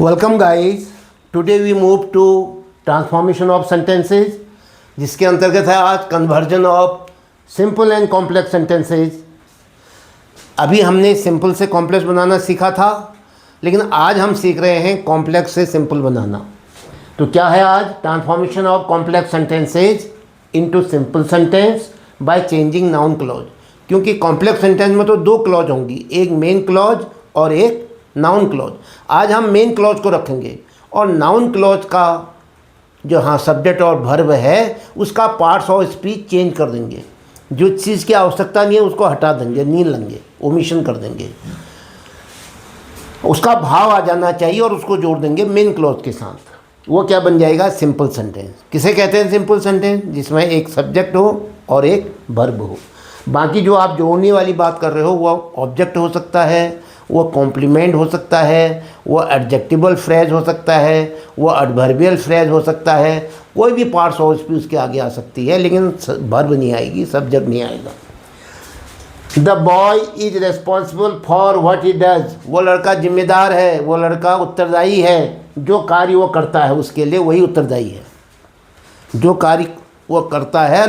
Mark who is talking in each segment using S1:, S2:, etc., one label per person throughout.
S1: Welcome guys. Today we move to transformation of sentences, जिसके अंतर्गत है आज conversion of simple and complex sentences. अभी हमने सिंपल से कॉम्प्लेक्स बनाना सीखा था, लेकिन आज हम सीख रहे हैं कॉम्प्लेक्स से सिंपल बनाना। तो क्या है आज? Transformation of complex sentences into simple sentence by changing noun clause. क्योंकि कॉम्प्लेक्स सेंटेंस में तो दो क्लॉज होंगी, एक मेन क्लॉज और एक नाउन क्लॉज। आज हम मेन क्लॉज को रखेंगे और नाउन क्लॉज का जो सब्जेक्ट और वर्ब है उसका पार्ट्स ऑफ स्पीच चेंज कर देंगे। जो चीज़ की आवश्यकता नहीं है उसको हटा देंगे, नहीं लेंगे, ओमिशन कर देंगे। उसका भाव आ जाना चाहिए और उसको जोड़ देंगे मेन क्लॉज के साथ। वो क्या बन जाएगा? Simple sentence. किसे कहते हैं सिंपल सेंटेंस? जिसमें एक सब्जेक्ट हो और एक वर्ब हो। बाकी जो आप जोड़ने वाली बात कर रहे हो वो ऑब्जेक्ट हो सकता है, वो कॉम्प्लीमेंट हो सकता है, वो एडजेक्टिवल फ्रेज हो सकता है, वो एडवर्बियल फ्रेज हो सकता है। कोई भी पार्ट्स ऑफ स्पीच उसके आगे आ सकती है, लेकिन वर्ब नहीं आएगी, सब्जेक्ट नहीं आएगा। The boy is responsible for what he does. वो लड़का जिम्मेदार है, वो लड़का उत्तरदायी है। जो कार्य वो करता है उसके लिए वही उत्तरदायी है। जो कार्य वो करता है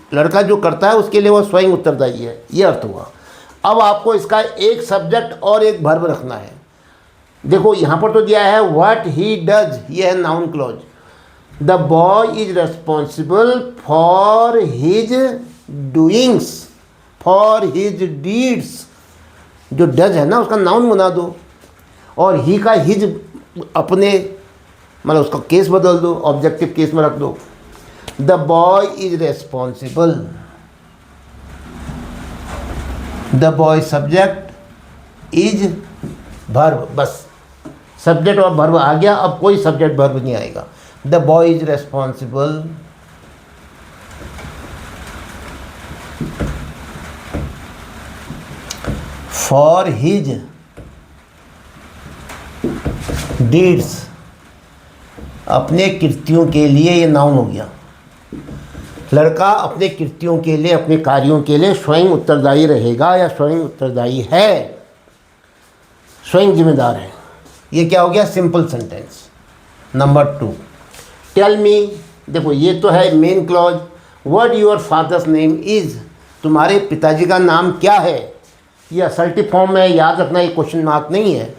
S1: लड़का जो करता है उसके लिए वो स्वयं उत्तरदायी है। ये अर्थ हुआ। अब आपको इसका एक सब्जेक्ट और एक वर्ब रखना है। देखो यहाँ पर तो दिया है व्हाट ही डज, ये है noun clause. The boy is responsible for his doings, for his deeds. जो डज है ना उसका नाउन बना दो और ही का हिज अपने मतलब उसका केस बदल दो, ऑब्जेक्टिव केस में रख दो। The boy is responsible, the boy subject, is verb. बस सब्जेक्ट और वर्ब आ गया, अब कोई सब्जेक्ट वर्ब नहीं आएगा। The boy is responsible for his deeds, अपने कृत्यों के लिए। ये नाउन हो गया। लड़का अपने कृत्यों के लिए, अपने कार्यों के लिए स्वयं उत्तरदायी रहेगा या स्वयं उत्तरदायी है, स्वयं जिम्मेदार है। ये क्या हो गया? Simple sentence. Number 2, tell me. देखो ये तो है main clause. What your father's name is. तुम्हारे पिताजी का नाम क्या है? ये असर्टिव फॉर्म में, याद रखना, ये क्वेश्चन मार्क नहीं है।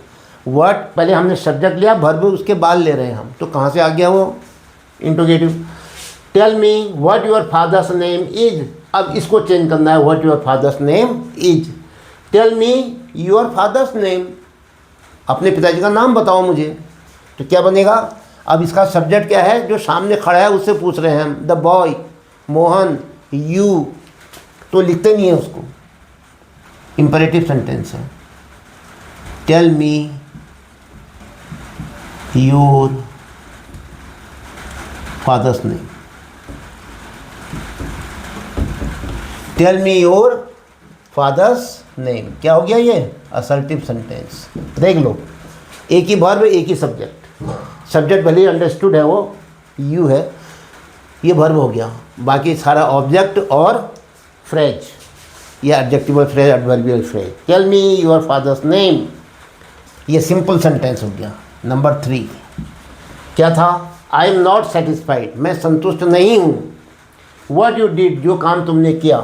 S1: व्हाट पहले हमने सब्जेक्ट लिया, वर्ब उसके बाद ले रहे हैं हम, तो कहाँ से आ गया वो? Interrogative. Tell me what your father's name is. अब इसको चेंज करना है, what your father's name is. Tell me your father's name, अपने पिताजी का नाम बताओ मुझे। तो क्या बनेगा? अब इसका सब्जेक्ट क्या है? जो सामने खड़ा है उससे पूछ रहे हैं हम। द बॉय, मोहन, यू, तो लिखते नहीं है उसको, इंपरेटिव सेंटेंस है। Tell me your father's name, tell me your father's name. क्या हो गया ये? Assertive sentence. देख लो, एक ही वर्ब, एक ही सब्जेक्ट। सब्जेक्ट भले ही अंडरस्टूड है, वो यू है, ये वर्ब हो गया। बाकी सारा ऑब्जेक्ट और फ्रेज, ये adjectival phrase, adverbial phrase. Tell me your father's name, ये सिंपल सेंटेंस हो गया। नंबर 3 क्या था? आई एम नॉट सेटिस्फाइड, मैं संतुष्ट नहीं हूँ। व्हाट यू डिड, जो काम तुमने किया,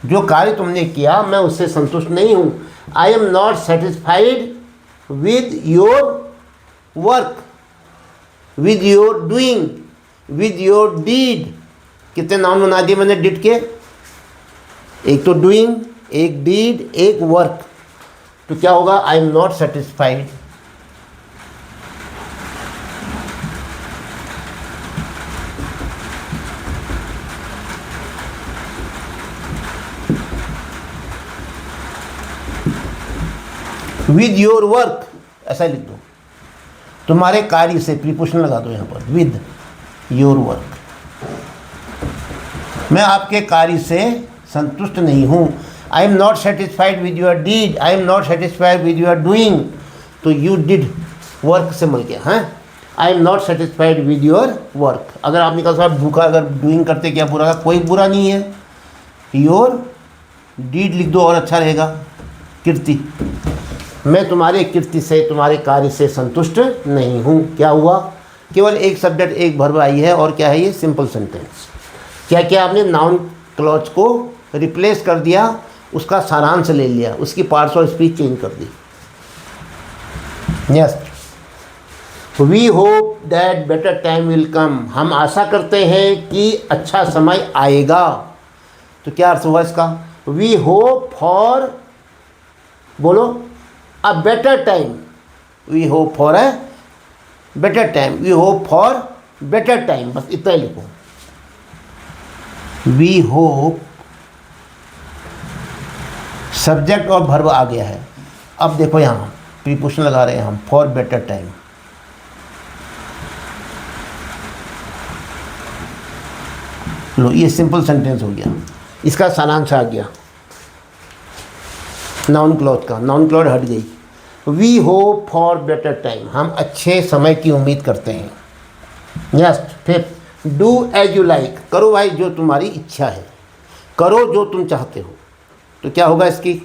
S1: जो कार्य तुमने किया, मैं उससे संतुष्ट नहीं हूँ। I am not satisfied with your work, with your doing, with your deed. कितने नाउन बना दिए मैंने डिड के? एक तो डूइंग, एक डीड, एक वर्क। तो क्या होगा? आई am not satisfied with your work, ऐसा लिख दो। तुम्हारे कार्य से, प्रीपोजिशन लगा दो यहाँ पर, विद योर वर्क। मैं आपके कार्य से संतुष्ट नहीं हूँ। I am not satisfied with your deed, I am not satisfied with your doing. तो यू डिड वर्क से मिल गया है। I am not satisfied with your work. अगर आपने कहा साहब भूखा, अगर डूइंग करते क्या बुरा है? कोई बुरा नहीं है। योर डीड लिख दो और अच्छा रहेगा, कीर्ति। मैं तुम्हारे कृत्य से, तुम्हारे कार्य से संतुष्ट नहीं हूँ। क्या हुआ? केवल एक सब्जेक्ट एक वर्ब आई है और क्या है ये? Simple sentence. क्या क्या आपने नाउन क्लॉज को रिप्लेस कर दिया, उसका सारांश ले लिया, उसकी पार्ट्स ऑफ स्पीच चेंज कर दी। Yes, we hope that better time will come, हम आशा करते हैं कि अच्छा समय आएगा। तो क्या अर्थ हुआ इसका? वी होप फॉर, बोलो, a better time. We hope for a better time, we hope for better time, बस इतना ही लिखो। वी होप, सब्जेक्ट और वर्ब आ गया है। अब देखो यहाँ प्रीपोजिशन लगा रहे हैं हम, फॉर बेटर टाइम। लो, ये सिंपल सेंटेंस हो गया, इसका सारांश आ गया नाउन क्लॉज का। नाउन क्लॉज हट गई। We hope for better time, हम अच्छे समय की उम्मीद करते हैं। यस, फिर डू एज यू लाइक, करो भाई जो तुम्हारी इच्छा है, करो जो तुम चाहते हो। तो क्या होगा इसकी?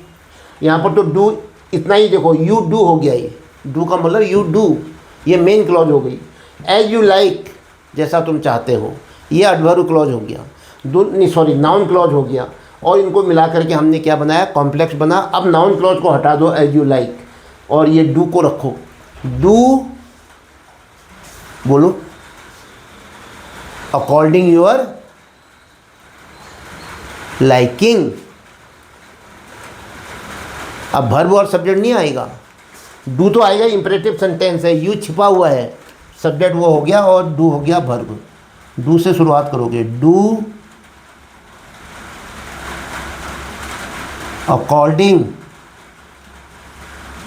S1: यहाँ पर तो डू इतना ही देखो, यू डू हो गया, ये डू का मतलब यू डू, ये मेन क्लॉज हो गई। एज यू लाइक, जैसा तुम चाहते हो, ये एडवर्ब क्लॉज हो गया। नाउन क्लॉज हो गया। और इनको मिला करके हमने क्या बनाया? कॉम्प्लेक्स बना। अब नाउन क्लॉज को हटा दो, एज यू लाइक, और ये डू को रखो। डू, बोलो, अकॉर्डिंग योर लाइकिंग। अब वर्ब और सब्जेक्ट नहीं आएगा, डू तो आएगा, इंपरेटिव सेंटेंस है, यू छिपा हुआ है, सब्जेक्ट वो हो गया और डू हो गया वर्ब। डू से शुरुआत करोगे, डू अकॉर्डिंग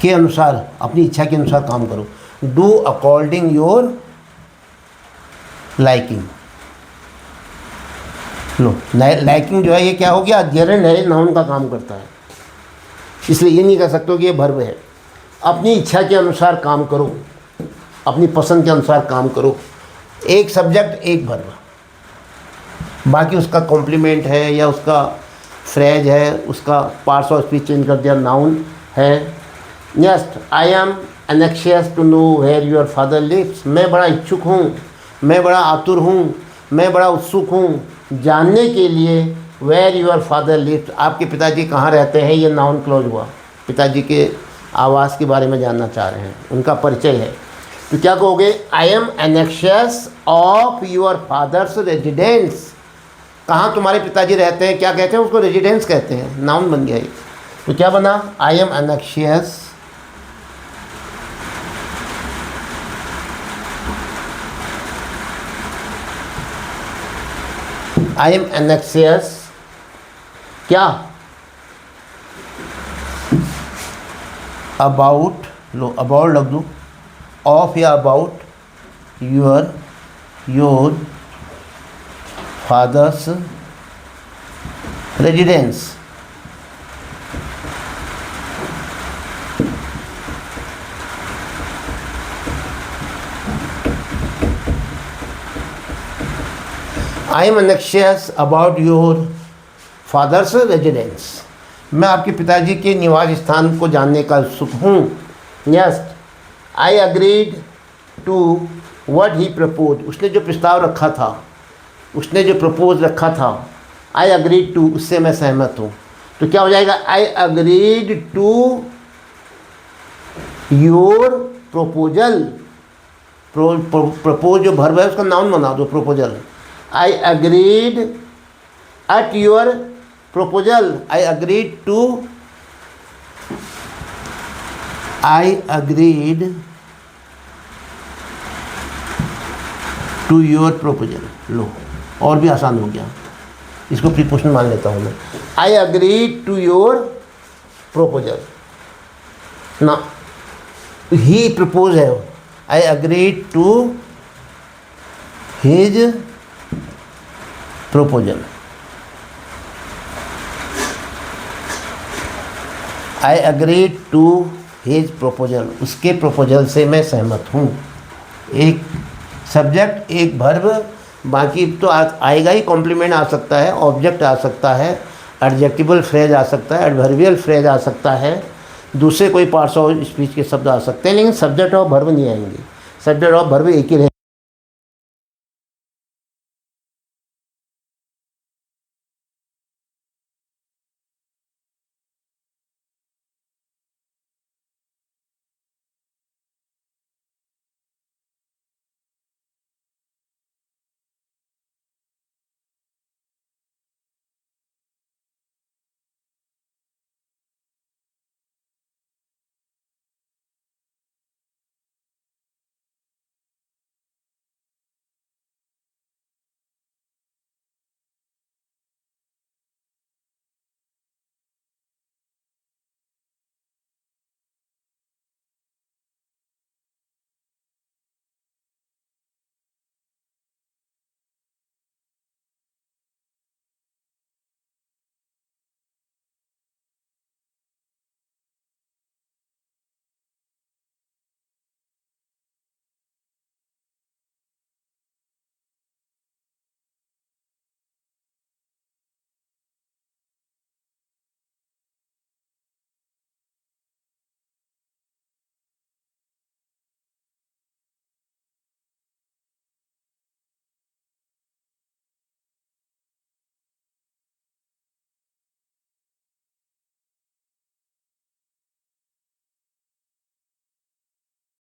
S1: के अनुसार, अपनी इच्छा के अनुसार काम करो। Do according your liking. Low, liking जो है ये क्या हो गया? जेरेंड है, नाउन का काम करता है, इसलिए ये नहीं कह सकते कि ये वर्ब है। अपनी इच्छा के अनुसार काम करो, अपनी पसंद के अनुसार काम करो। एक सब्जेक्ट एक वर्ब, बाकी उसका कॉम्प्लीमेंट है या उसका फ्रेज है, उसका पार्ट्स ऑफ स्पीच चेंज कर दिया, नाउन है। Next, I am anxious to know where your father lives, मैं बड़ा इच्छुक हूँ, मैं बड़ा आतुर हूँ, मैं बड़ा उत्सुक हूँ जानने के लिए वेयर योर फादर लिव्स, आपके पिताजी कहाँ रहते हैं। ये नाउन क्लॉज हुआ, पिताजी के आवास के बारे में जानना चाह रहे हैं, उनका परिचय है। तो क्या कहोगे? I am anxious of your father's residence, कहाँ तुम्हारे पिताजी रहते हैं, क्या कहते हैं उसको? रेजिडेंस कहते हैं, नाउन बन गया। तो क्या बना? I am anxious I am anxious क्या? अबाउट, लो अबाउट लग दो, ऑफ या about your father's residence. I am anxious about your father's residence, मैं आपके पिताजी के निवास स्थान को जानने का उत्सुक हूँ। Yes, I agreed to what he propose, उसने जो प्रस्ताव रखा था, उसने जो प्रपोज रखा था, आई अग्रीड टू, उससे मैं सहमत हूँ। तो क्या हो जाएगा? I agreed to your proposal. Propose जो वर्ब है उसका नाउन बना दो, proposal. I agreed at your proposal, I agreed to, I agreed to your proposal. लो, और भी आसान हो गया, इसको प्रीपोजिशन मान लेता हूँ मैं। I agreed to your proposal ना, ही प्रपोज है, I agreed to his proposal. I agreed to his proposal, उसके प्रपोजल से मैं सहमत हूँ। एक सब्जेक्ट एक वर्ब, बाकी तो आएगा ही, कॉम्प्लीमेंट आ सकता है, ऑब्जेक्ट आ सकता है, एडजेक्टिवल फ्रेज आ सकता है, एडवर्बियल फ्रेज आ सकता है, दूसरे कोई पार्ट्स ऑफ स्पीच के शब्द आ सकते हैं, लेकिन सब्जेक्ट और वर्ब नहीं आएंगे। सब्जेक्ट और वर्ब एक ही रहे